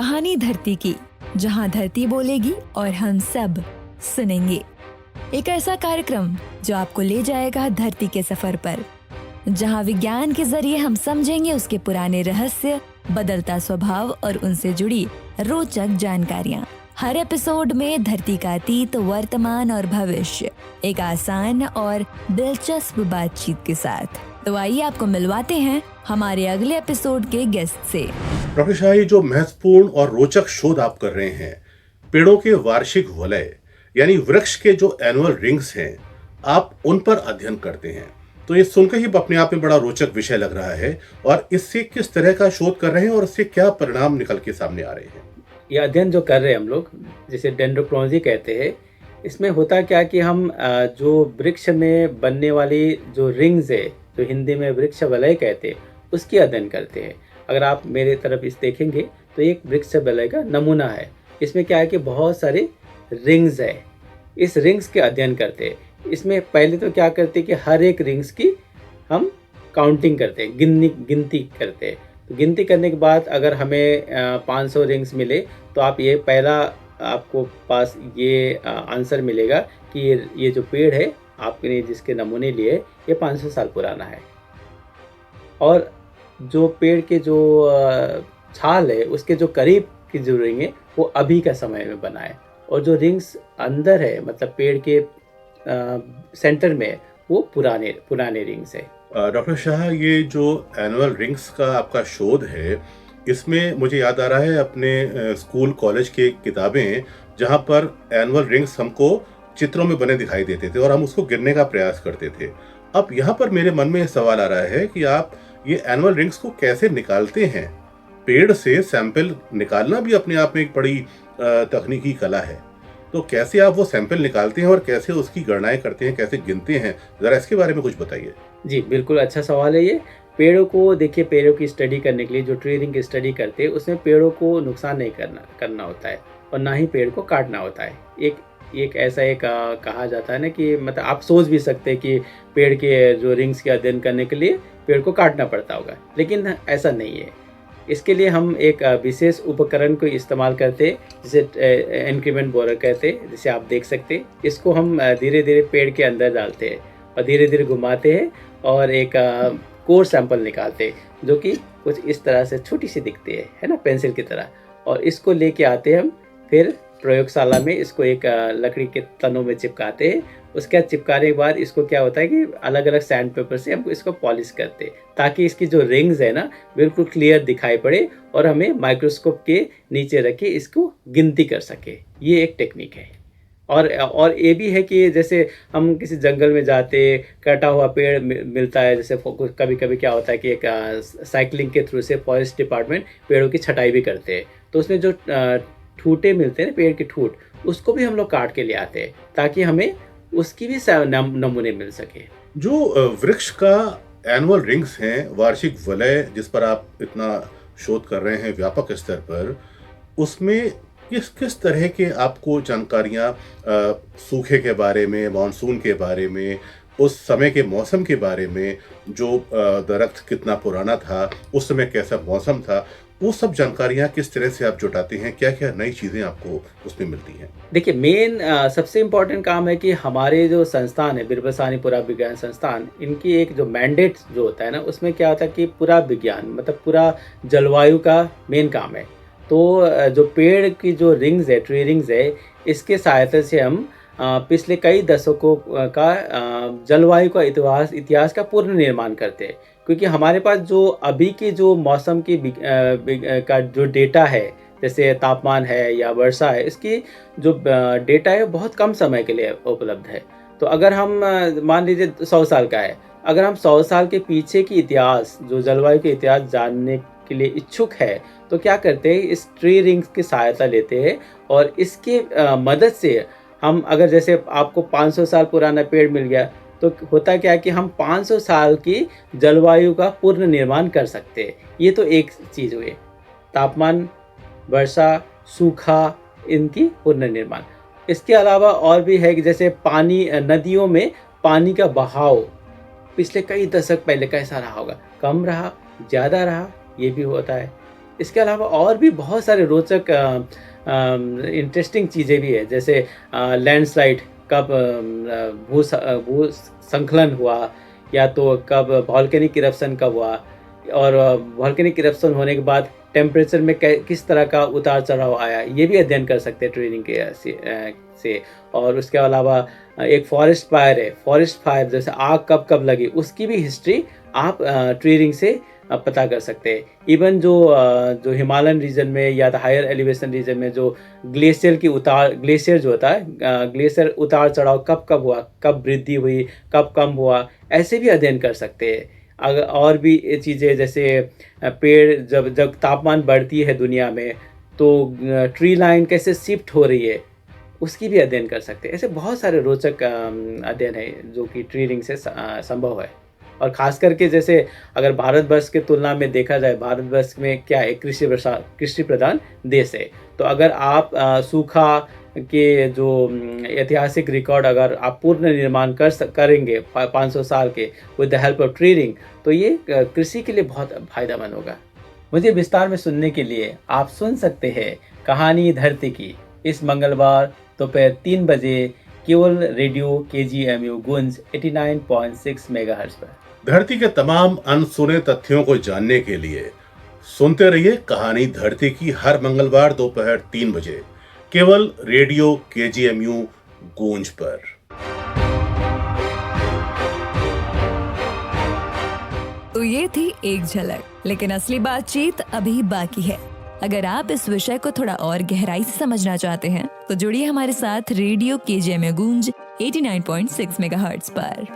कहानी धरती की, जहां धरती बोलेगी और हम सब सुनेंगे। एक ऐसा कार्यक्रम जो आपको ले जाएगा धरती के सफर पर, जहां विज्ञान के जरिए हम समझेंगे उसके पुराने रहस्य, बदलता स्वभाव और उनसे जुड़ी रोचक जानकारियां। हर एपिसोड में धरती का अतीत, वर्तमान और भविष्य एक आसान और दिलचस्प बातचीत के साथ। तो आइए आपको मिलवाते हैं हमारे अगले एपिसोड के गेस्ट से। डॉक्टर शाह, ये जो महत्वपूर्ण और रोचक शोध आप कर रहे हैं, पेड़ों के वार्षिक वलय यानी वृक्ष के जो एनुअल रिंग्स हैं, आप उन पर अध्ययन करते हैं, तो ये सुनकर ही अपने आप में बड़ा रोचक विषय लग रहा है। और इससे किस तरह का शोध कर रहे हैं और इससे क्या परिणाम निकल के सामने आ रहे हैं? ये अध्ययन जो कर रहे हैं हम लोग, जिसे डेंड्रोक्रोलॉजी कहते हैं, इसमें होता क्या कि हम जो वृक्ष में बनने वाली जो रिंग्स है, जो हिंदी में वृक्ष वलय कहते हैं, उसकी अध्ययन करते हैं। अगर आप मेरे तरफ इस देखेंगे तो एक वृक्ष वलय का नमूना है। इसमें क्या है कि बहुत सारे रिंग्स है, इस रिंग्स के अध्ययन करते हैं। इसमें पहले तो क्या करते हैं कि हर एक रिंग्स की हम काउंटिंग करते हैं, गिनती करते हैं। तो गिनती करने के बाद अगर हमें 500 रिंग्स मिले तो आप ये पहला आपको पास ये आंसर मिलेगा कि ये जो पेड़ है आपने जिसके नमूने लिए ये 500 साल पुराना है। और जो पेड़ के जो छाल है उसके जो करीब की जो रिंग है वो अभी का समय में बना है, और जो रिंग्स अंदर है मतलब पेड़ के सेंटर में है वो पुराने रिंग्स है। डॉक्टर शाह, ये जो एनुअल रिंग्स का आपका शोध है, इसमें मुझे याद आ रहा है अपने स्कूल कॉलेज की किताबें, जहाँ पर एनुअल रिंग्स हमको चित्रों में बने दिखाई देते थे और हम उसको गिनने का प्रयास करते थे। अब यहाँ पर मेरे मन में सवाल आ रहा है कि आप ये एनुअल रिंग्स को कैसे निकालते हैं? पेड़ से सैंपल निकालना भी अपने आप में एक बड़ी तकनीकी कला है, तो कैसे आप वो सैंपल निकालते हैं और कैसे उसकी गणनाएं करते हैं, कैसे गिनते हैं? जरा इसके बारे में कुछ बताइए। जी बिल्कुल, अच्छा सवाल है ये। पेड़ों को देखिए, पेड़ों की स्टडी करने के लिए जो ट्री रिंग की स्टडी करते हैं उसमें पेड़ों को नुकसान नहीं करना होता है और ना ही पेड़ को काटना होता है। एक ऐसा कहा जाता है ना कि मतलब आप सोच भी सकते हैं कि पेड़ के जो रिंग्स के अध्ययन करने के लिए पेड़ को काटना पड़ता होगा, लेकिन ऐसा नहीं है। इसके लिए हम एक विशेष उपकरण को इस्तेमाल करते हैं जिसे इंक्रीमेंट बोरर कहते हैं, जिसे आप देख सकते हैं। इसको हम धीरे धीरे पेड़ के अंदर डालते हैं और धीरे धीरे घुमाते हैं और एक कोर सैंपल निकालते हैं जो कि कुछ इस तरह से छोटी सी दिखती है ना, पेंसिल की तरह। और इसको लेके आते हैं हम फिर प्रयोगशाला में, इसको एक लकड़ी के तनों में चिपकाते हैं। उसके बाद चिपकाने के बाद इसको क्या होता है कि अलग अलग सैंड पेपर से हम इसको पॉलिश करते हैं ताकि इसकी जो रिंग्स है ना बिल्कुल क्लियर दिखाई पड़े और हमें माइक्रोस्कोप के नीचे रख के इसको गिनती कर सके। ये एक टेक्निक है। और ये भी है कि जैसे हम किसी जंगल में जाते, कटा हुआ पेड़ मिलता है, जैसे कभी कभी क्या होता है कि एक साइकिलिंग के थ्रू से फॉरेस्ट डिपार्टमेंट पेड़ों की छटाई भी करते हैं, तो उसमें जो ठूटे मिलते हैं, पेड़ के ठूट, उसको भी हम लोग काट के ले आते हैं ताकि हमें उसकी भी नमूने मिल सके। जो वृक्ष का एनुअल रिंग्स हैं, वार्षिक वलय, जिस पर आप इतना शोध कर रहे हैं व्यापक स्तर पर, उसमें किस तरह के आपको जानकारियां सूखे के बारे में, मानसून के बारे में, उस समय के मौसम के बारे में, जो दरख्त कितना पुराना था, उस समय कैसा मौसम था, वो सब जानकारियां किस तरह से आप जुटाते हैं? क्या क्या नई चीज़ें आपको उसमें मिलती हैं? देखिए, मेन सबसे इम्पोर्टेंट काम है कि हमारे जो संस्थान है, बिरबसानी पुरा विज्ञान संस्थान, इनकी एक जो मैंडेट जो होता है ना, उसमें क्या होता है कि पूरा विज्ञान मतलब पूरा जलवायु का मेन काम है। तो जो पेड़ की जो रिंग्स है, ट्री रिंग्स है, इसके सहायता से हम पिछले कई दशकों का जलवायु का इतिहास का पूर्ण निर्माण करते हैं। क्योंकि हमारे पास जो अभी की जो मौसम की का जो डेटा है, जैसे तापमान है या वर्षा है, इसकी जो डेटा है बहुत कम समय के लिए उपलब्ध है। तो अगर हम मान लीजिए 100 साल का है, अगर हम 100 साल के पीछे की इतिहास, जो जलवायु के इतिहास जानने के लिए इच्छुक है, तो क्या करते हैं, इस ट्री रिंग्स की सहायता लेते हैं और इसके मदद से हम, अगर जैसे आपको 500 साल पुराना पेड़ मिल गया, तो होता क्या है कि हम 500 साल की जलवायु का पूर्ण निर्माण कर सकते हैं। ये तो एक चीज़ हुई, तापमान, वर्षा, सूखा, इनकी पूर्ण निर्माण। इसके अलावा और भी है कि जैसे पानी, नदियों में पानी का बहाव पिछले कई दशक पहले कैसा रहा होगा, कम रहा, ज़्यादा रहा, ये भी होता है। इसके अलावा और भी बहुत सारे रोचक इंटरेस्टिंग चीज़ें भी है, जैसे लैंडस्लाइड कब भू संखलन हुआ, या तो कब वॉल्केनिक इरप्शन कब हुआ, और वॉल्केनिक इरप्शन होने के बाद टेम्परेचर में किस तरह का उतार चढ़ाव आया, ये भी अध्ययन कर सकते हैं ट्रेनिंग के से। और उसके अलावा एक फॉरेस्ट फायर है, फॉरेस्ट फायर जैसे आग कब कब लगी, उसकी भी हिस्ट्री आप ट्रेनिंग से पता कर सकते हैं। इवन जो हिमालयन रीजन में या हायर एलिवेशन रीजन में जो ग्लेशियर जो होता है, ग्लेशियर उतार चढ़ाव कब कब हुआ, कब वृद्धि हुई, कब कम हुआ, ऐसे भी अध्ययन कर सकते हैं। अगर और भी चीज़ें जैसे पेड़ जब तापमान बढ़ती है दुनिया में, तो ट्री लाइन कैसे शिफ्ट हो रही है, उसकी भी अध्ययन कर सकते हैं। ऐसे बहुत सारे रोचक अध्ययन है जो कि ट्री रिंग से संभव है। और ख़ास करके जैसे अगर भारतवर्ष के तुलना में देखा जाए, भारतवर्ष में क्या है, कृषि प्रधान देश है। तो अगर आप सूखा के जो ऐतिहासिक रिकॉर्ड अगर आप पूर्ण निर्माण करेंगे 500 साल के with the help of tree ring, तो ये कृषि के लिए बहुत फायदेमंद होगा। मुझे विस्तार में सुनने के लिए आप सुन सकते हैं कहानी धरती की इस मंगलवार दोपहर 3 बजे केवल रेडियो KGMU गूंज 89.6 मेगाहर्ट्ज पर। धरती के तमाम अनसुने तथ्यों को जानने के लिए सुनते रहिए कहानी धरती की हर मंगलवार दोपहर 3 बजे केवल रेडियो KGMU गूंज पर। तो ये थी एक झलक, लेकिन असली बातचीत अभी बाकी है। अगर आप इस विषय को थोड़ा और गहराई से समझना चाहते हैं तो जुड़िए हमारे साथ रेडियो KGMU गूंज 89.6 मेगाहर्ट्ज पर।